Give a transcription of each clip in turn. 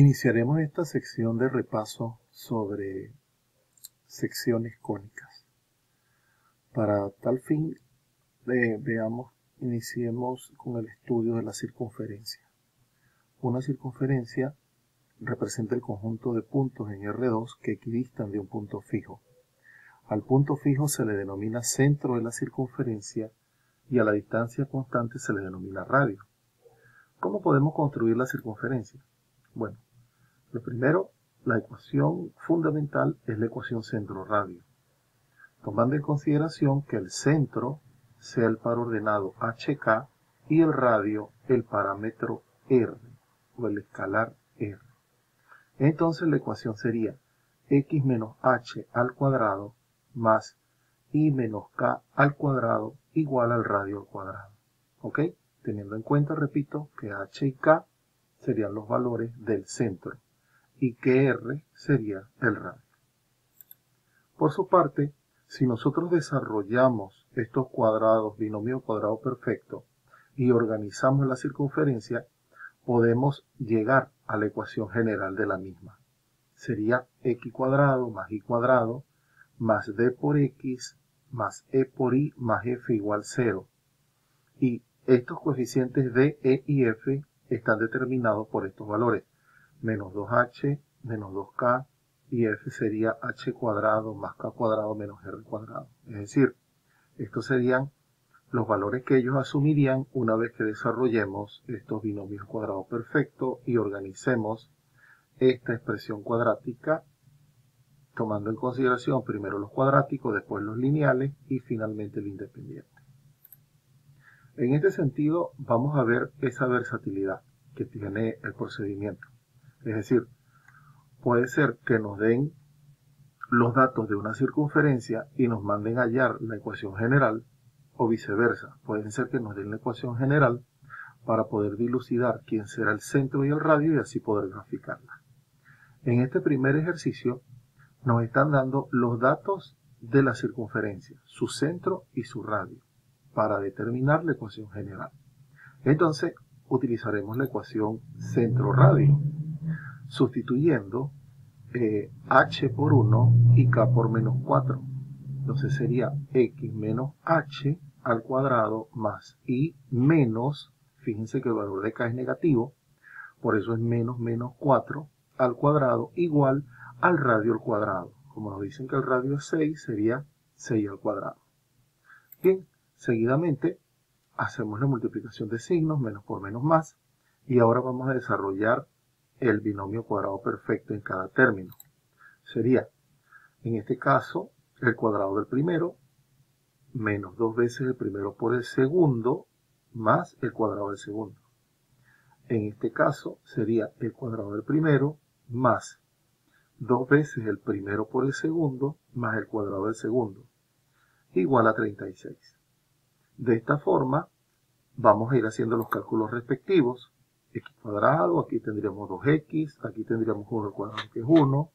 Iniciaremos esta sección de repaso sobre secciones cónicas. Para tal fin, iniciemos con el estudio de la circunferencia. Una circunferencia representa el conjunto de puntos en R2 que equidistan de un punto fijo. Al punto fijo se le denomina centro de la circunferencia y a la distancia constante se le denomina radio. ¿Cómo podemos construir la circunferencia? Bueno, lo primero, la ecuación fundamental es la ecuación centro-radio, tomando en consideración que el centro sea el par ordenado HK y el radio el parámetro R o el escalar R. Entonces la ecuación sería x menos h al cuadrado más y menos k al cuadrado igual al radio al cuadrado. ¿Ok? Teniendo en cuenta, repito, que h y k serían los valores del centro y que r sería el radio. Por su parte, si nosotros desarrollamos estos cuadrados, binomio cuadrado perfecto, y organizamos la circunferencia, podemos llegar a la ecuación general de la misma. Sería x cuadrado más y cuadrado más d por x más e por y más f igual 0. Y estos coeficientes d, e y f están determinados por estos valores. Menos 2h, menos 2k, y f sería h cuadrado más k cuadrado menos r cuadrado. Es decir, estos serían los valores que ellos asumirían una vez que desarrollemos estos binomios cuadrados perfectos y organicemos esta expresión cuadrática, tomando en consideración primero los cuadráticos, después los lineales y finalmente el independiente. En este sentido, vamos a ver esa versatilidad que tiene el procedimiento. Es decir, puede ser que nos den los datos de una circunferencia y nos manden a hallar la ecuación general, o viceversa. Pueden ser que nos den la ecuación general para poder dilucidar quién será el centro y el radio y así poder graficarla. En este primer ejercicio nos están dando los datos de la circunferencia, su centro y su radio, para determinar la ecuación general. Entonces, utilizaremos la ecuación centro-radio, sustituyendo h por 1 y k por menos 4. Entonces sería x menos h al cuadrado más y menos, fíjense que el valor de k es negativo, por eso es menos 4 al cuadrado igual al radio al cuadrado. Como nos dicen que el radio es 6, sería 6 al cuadrado. Bien, seguidamente hacemos la multiplicación de signos, menos por menos más, y ahora vamos a desarrollar el binomio cuadrado perfecto en cada término. Sería, en este caso, el cuadrado del primero, menos 2 veces el primero por el segundo, más el cuadrado del segundo. En este caso, sería el cuadrado del primero, más 2 veces el primero por el segundo, más el cuadrado del segundo, igual a 36. De esta forma, vamos a ir haciendo los cálculos respectivos. X cuadrado, aquí tendríamos 2x, aquí tendríamos 1 al cuadrado que es 1,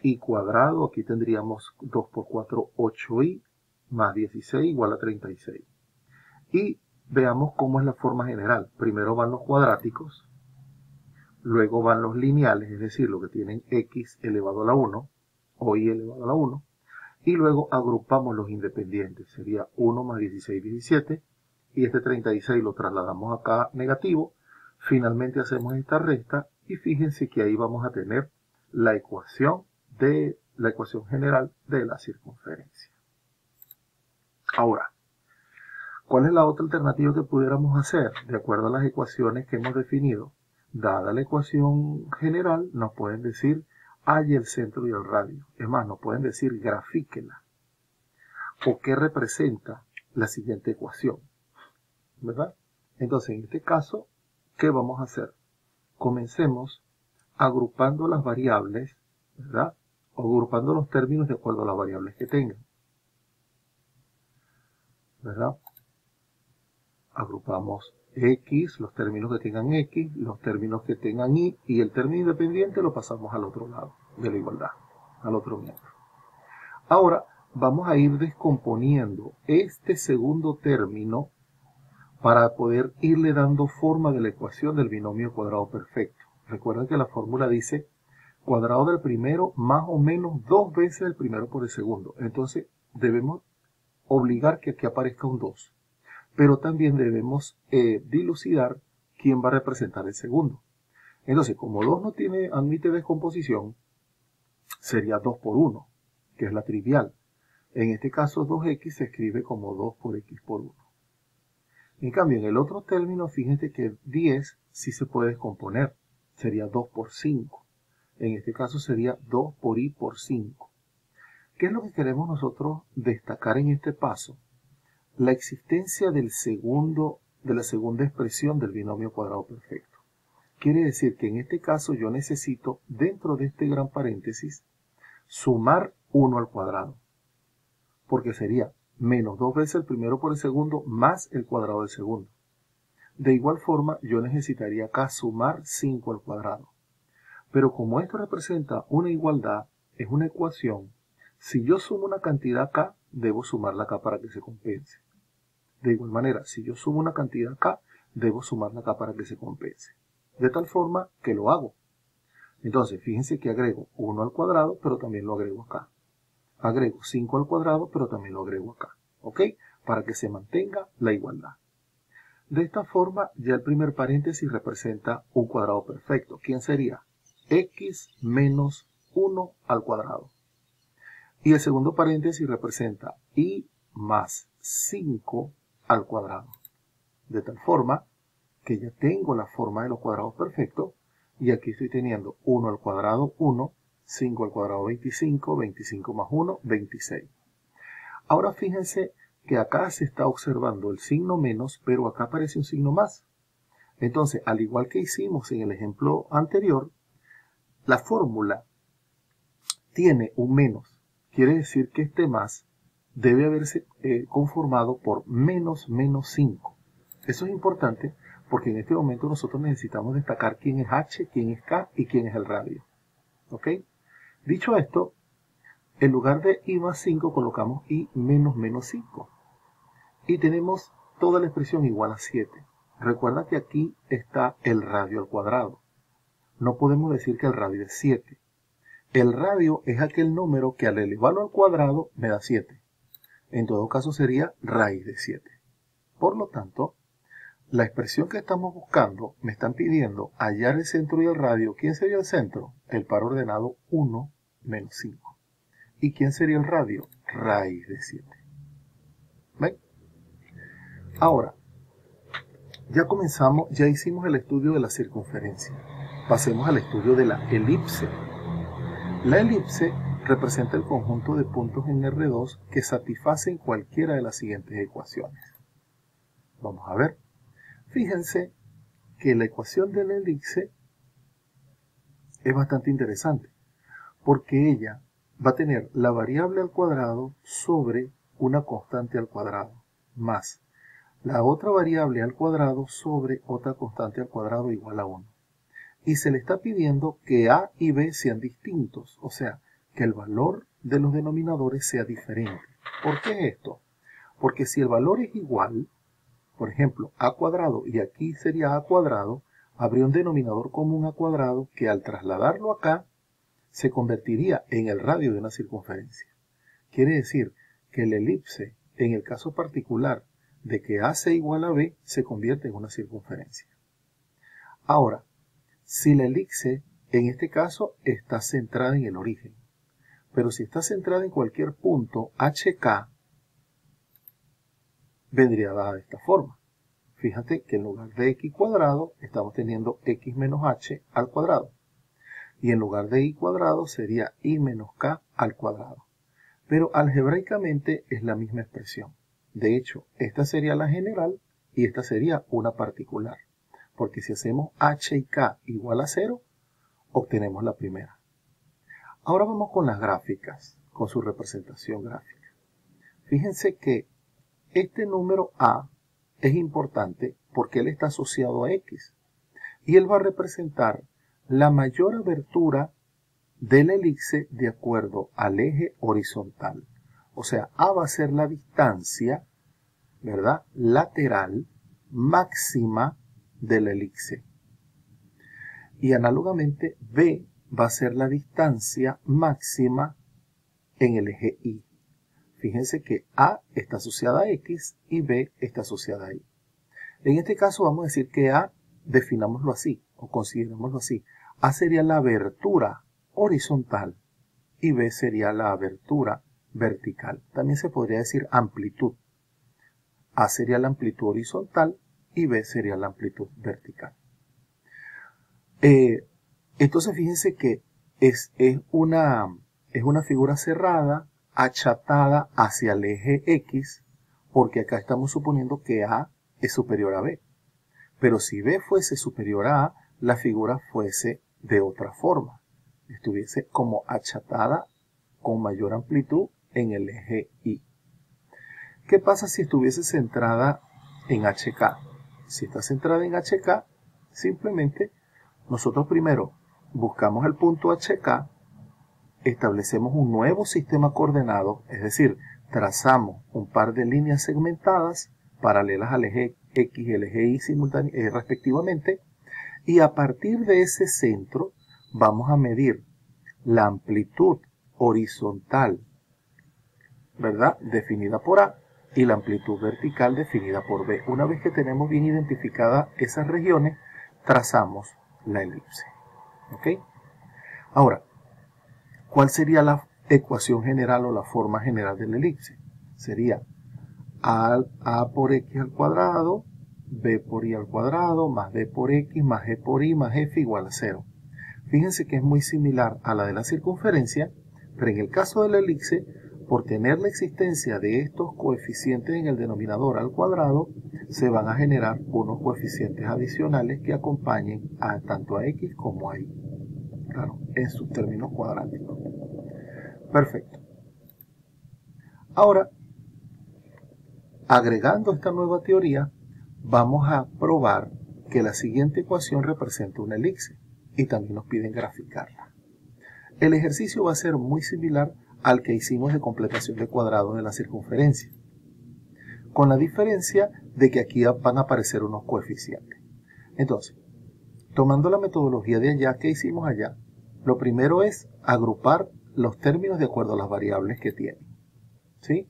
y cuadrado, aquí tendríamos 2 por 4, 8y, más 16 igual a 36. Y veamos cómo es la forma general. Primero van los cuadráticos, luego van los lineales, es decir, lo que tienen x elevado a la 1, o y elevado a la 1, y luego agrupamos los independientes. Sería 1 más 16, 17, y este 36 lo trasladamos acá negativo. Finalmente hacemos esta resta y fíjense que ahí vamos a tener la ecuación general de la circunferencia. Ahora, ¿cuál es la otra alternativa que pudiéramos hacer? De acuerdo a las ecuaciones que hemos definido, dada la ecuación general, nos pueden decir halla el centro y el radio. Es más, nos pueden decir grafíquela. ¿O qué representa la siguiente ecuación? ¿Verdad? Entonces, en este caso, ¿qué vamos a hacer? Comencemos agrupando las variables, ¿verdad? O agrupando los términos de acuerdo a las variables que tengan, ¿verdad? Agrupamos x, los términos que tengan x, los términos que tengan y el término independiente lo pasamos al otro lado de la igualdad, al otro miembro. Ahora vamos a ir descomponiendo este segundo término para poder irle dando forma de la ecuación del binomio cuadrado perfecto. Recuerden que la fórmula dice cuadrado del primero más o menos 2 veces el primero por el segundo. Entonces debemos obligar que aquí aparezca un 2. Pero también debemos dilucidar quién va a representar el segundo. Entonces, como 2 no admite descomposición, sería 2 por 1, que es la trivial. En este caso 2x se escribe como 2 por x por 1. En cambio, en el otro término, fíjense que 10 sí se puede descomponer. Sería 2 por 5. En este caso sería 2 por i por 5. ¿Qué es lo que queremos nosotros destacar en este paso? La existencia de la segunda expresión del binomio cuadrado perfecto. Quiere decir que en este caso yo necesito, dentro de este gran paréntesis, sumar 1 al cuadrado. Porque sería menos 2 veces el primero por el segundo más el cuadrado del segundo. De igual forma, yo necesitaría acá sumar 5 al cuadrado. Pero como esto representa una igualdad, es una ecuación, si yo sumo una cantidad acá, debo sumarla acá para que se compense. De igual manera, si yo sumo una cantidad acá, debo sumarla acá para que se compense. De tal forma que lo hago. Entonces, fíjense que agrego 1 al cuadrado, pero también lo agrego acá. Agrego 5 al cuadrado, pero también lo agrego acá. ¿Ok? Para que se mantenga la igualdad. De esta forma, ya el primer paréntesis representa un cuadrado perfecto. ¿Quién sería? X menos 1 al cuadrado. Y el segundo paréntesis representa y más 5 al cuadrado. De tal forma que ya tengo la forma de los cuadrados perfectos. Y aquí estoy teniendo 1 al cuadrado 1, 5 al cuadrado 25, 25 más 1, 26. Ahora fíjense que acá se está observando el signo menos, pero acá aparece un signo más. Entonces, al igual que hicimos en el ejemplo anterior, la fórmula tiene un menos. Quiere decir que este más debe haberse conformado por menos 5. Eso es importante porque en este momento nosotros necesitamos destacar quién es h, quién es k y quién es el radio. ¿Ok? Dicho esto, en lugar de i más 5 colocamos i menos 5. Y tenemos toda la expresión igual a 7. Recuerda que aquí está el radio al cuadrado. No podemos decir que el radio es 7. El radio es aquel número que al elevarlo al cuadrado me da 7. En todo caso sería raíz de 7. Por lo tanto, la expresión que estamos buscando me están pidiendo hallar el centro y el radio. ¿Quién sería el centro? El par ordenado 1 menos 5. ¿Y quién sería el radio? Raíz de 7. ¿Ven? Ahora, ya hicimos el estudio de la circunferencia. Pasemos al estudio de la elipse. La elipse representa el conjunto de puntos en R2 que satisfacen cualquiera de las siguientes ecuaciones. Vamos a ver. Fíjense que la ecuación de la elipse es bastante interesante, porque ella va a tener la variable al cuadrado sobre una constante al cuadrado, más la otra variable al cuadrado sobre otra constante al cuadrado igual a 1. Y se le está pidiendo que a y b sean distintos, o sea, que el valor de los denominadores sea diferente. ¿Por qué esto? Porque si el valor es igual, por ejemplo, a cuadrado y aquí sería a cuadrado, habría un denominador común a cuadrado que al trasladarlo acá se convertiría en el radio de una circunferencia. Quiere decir que la elipse, en el caso particular de que a sea igual a b, se convierte en una circunferencia. Ahora, si la elipse en este caso está centrada en el origen, pero si está centrada en cualquier punto HK, vendría dada de esta forma. Fíjate que en lugar de x cuadrado estamos teniendo x menos h al cuadrado. Y en lugar de i cuadrado sería i menos k al cuadrado. Pero algebraicamente es la misma expresión. De hecho, esta sería la general y esta sería una particular. Porque si hacemos h y k igual a 0, obtenemos la primera. Ahora vamos con las gráficas, con su representación gráfica. Fíjense que este número a es importante porque él está asociado a x. Y él va a representar la mayor abertura de la elipse de acuerdo al eje horizontal. O sea, a va a ser la distancia, ¿verdad?, lateral máxima de la elipse. Y análogamente, B va a ser la distancia máxima en el eje Y. Fíjense que A está asociada a X y B está asociada a Y. En este caso vamos a decir que A, definámoslo así, o considerémoslo así. A sería la abertura horizontal y B sería la abertura vertical. También se podría decir amplitud. A sería la amplitud horizontal y B sería la amplitud vertical. Entonces fíjense que es una figura cerrada, achatada hacia el eje X, porque acá estamos suponiendo que A es superior a B. Pero si B fuese superior a A, la figura fuese de otra forma. Estuviese como achatada con mayor amplitud en el eje Y. ¿Qué pasa si estuviese centrada en HK? Si está centrada en HK, simplemente nosotros primero buscamos el punto HK, establecemos un nuevo sistema coordenado, es decir, trazamos un par de líneas segmentadas paralelas al eje X y el eje Y respectivamente, y a partir de ese centro vamos a medir la amplitud horizontal, ¿verdad?, definida por A, y la amplitud vertical definida por B. Una vez que tenemos bien identificadas esas regiones, trazamos la elipse. ¿Ok? Ahora, ¿cuál sería la ecuación general o la forma general de la elipse? Sería A por X al cuadrado, B por Y al cuadrado, más B por X, más G por Y, más F igual a 0. Fíjense que es muy similar a la de la circunferencia, pero en el caso de la elipse, por tener la existencia de estos coeficientes en el denominador al cuadrado, se van a generar unos coeficientes adicionales que acompañen tanto a X como a Y. Claro, en sus términos cuadráticos. Perfecto. Ahora, agregando esta nueva teoría, vamos a probar que la siguiente ecuación representa una elipse y también nos piden graficarla. El ejercicio va a ser muy similar al que hicimos de completación de cuadrados de la circunferencia, con la diferencia de que aquí van a aparecer unos coeficientes. Entonces, tomando la metodología de allá que hicimos allá, lo primero es agrupar los términos de acuerdo a las variables que tienen. ¿Sí?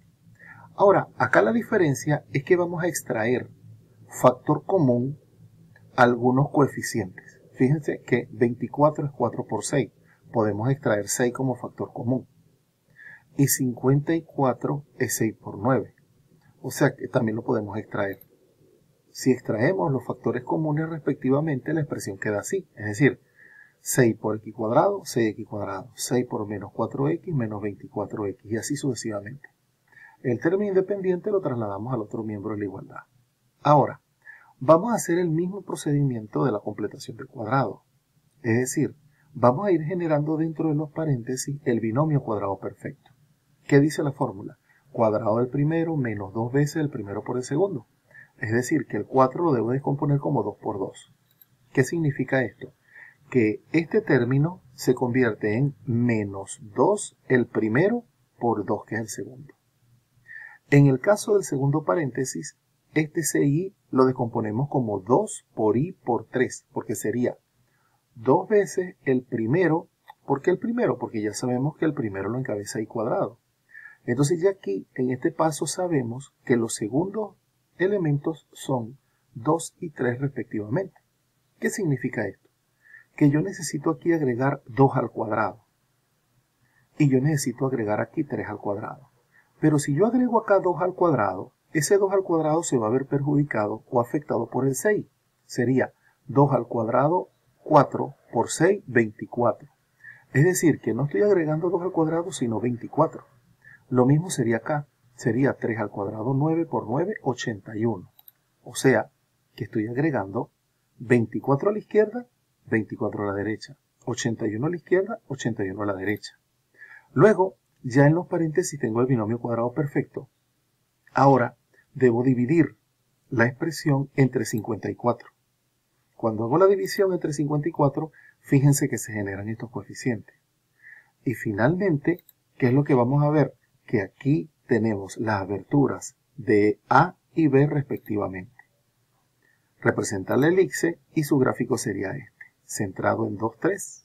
Ahora, acá la diferencia es que vamos a extraer factor común algunos coeficientes. Fíjense que 24 es 4 por 6. Podemos extraer 6 como factor común. Y 54 es 6 por 9. O sea que también lo podemos extraer. Si extraemos los factores comunes respectivamente, la expresión queda así. Es decir, 6 por x cuadrado, 6x cuadrado. 6 por menos 4x, menos 24x. Y así sucesivamente. El término independiente lo trasladamos al otro miembro de la igualdad. Ahora, vamos a hacer el mismo procedimiento de la completación de cuadrado. Es decir, vamos a ir generando dentro de los paréntesis el binomio cuadrado perfecto. ¿Qué dice la fórmula? Cuadrado del primero menos 2 veces el primero por el segundo. Es decir, que el 4 lo debo descomponer como 2 por 2. ¿Qué significa esto? Que este término se convierte en menos 2 el primero por 2, que es el segundo. En el caso del segundo paréntesis, este CI lo descomponemos como 2 por I por 3, porque sería 2 veces el primero. ¿Por qué el primero? Porque ya sabemos que el primero lo encabeza I cuadrado. Entonces ya aquí, en este paso, sabemos que los segundos elementos son 2 y 3 respectivamente. ¿Qué significa esto? Que yo necesito aquí agregar 2 al cuadrado. Y yo necesito agregar aquí 3 al cuadrado. Pero si yo agrego acá 2 al cuadrado, ese 2 al cuadrado se va a ver perjudicado o afectado por el 6. Sería 2 al cuadrado, 4 por 6, 24. Es decir, que no estoy agregando 2 al cuadrado, sino 24. Lo mismo sería acá. Sería 3 al cuadrado, 9 por 9, 81. O sea, que estoy agregando 24 a la izquierda, 24 a la derecha. 81 a la izquierda, 81 a la derecha. Luego, ya en los paréntesis tengo el binomio cuadrado perfecto. Ahora, debo dividir la expresión entre 54. Cuando hago la división entre 54, fíjense que se generan estos coeficientes. Y finalmente, ¿qué es lo que vamos a ver? Que aquí tenemos las aberturas de A y B respectivamente. Representa la elipse y su gráfico sería este. centrado en 2, 3.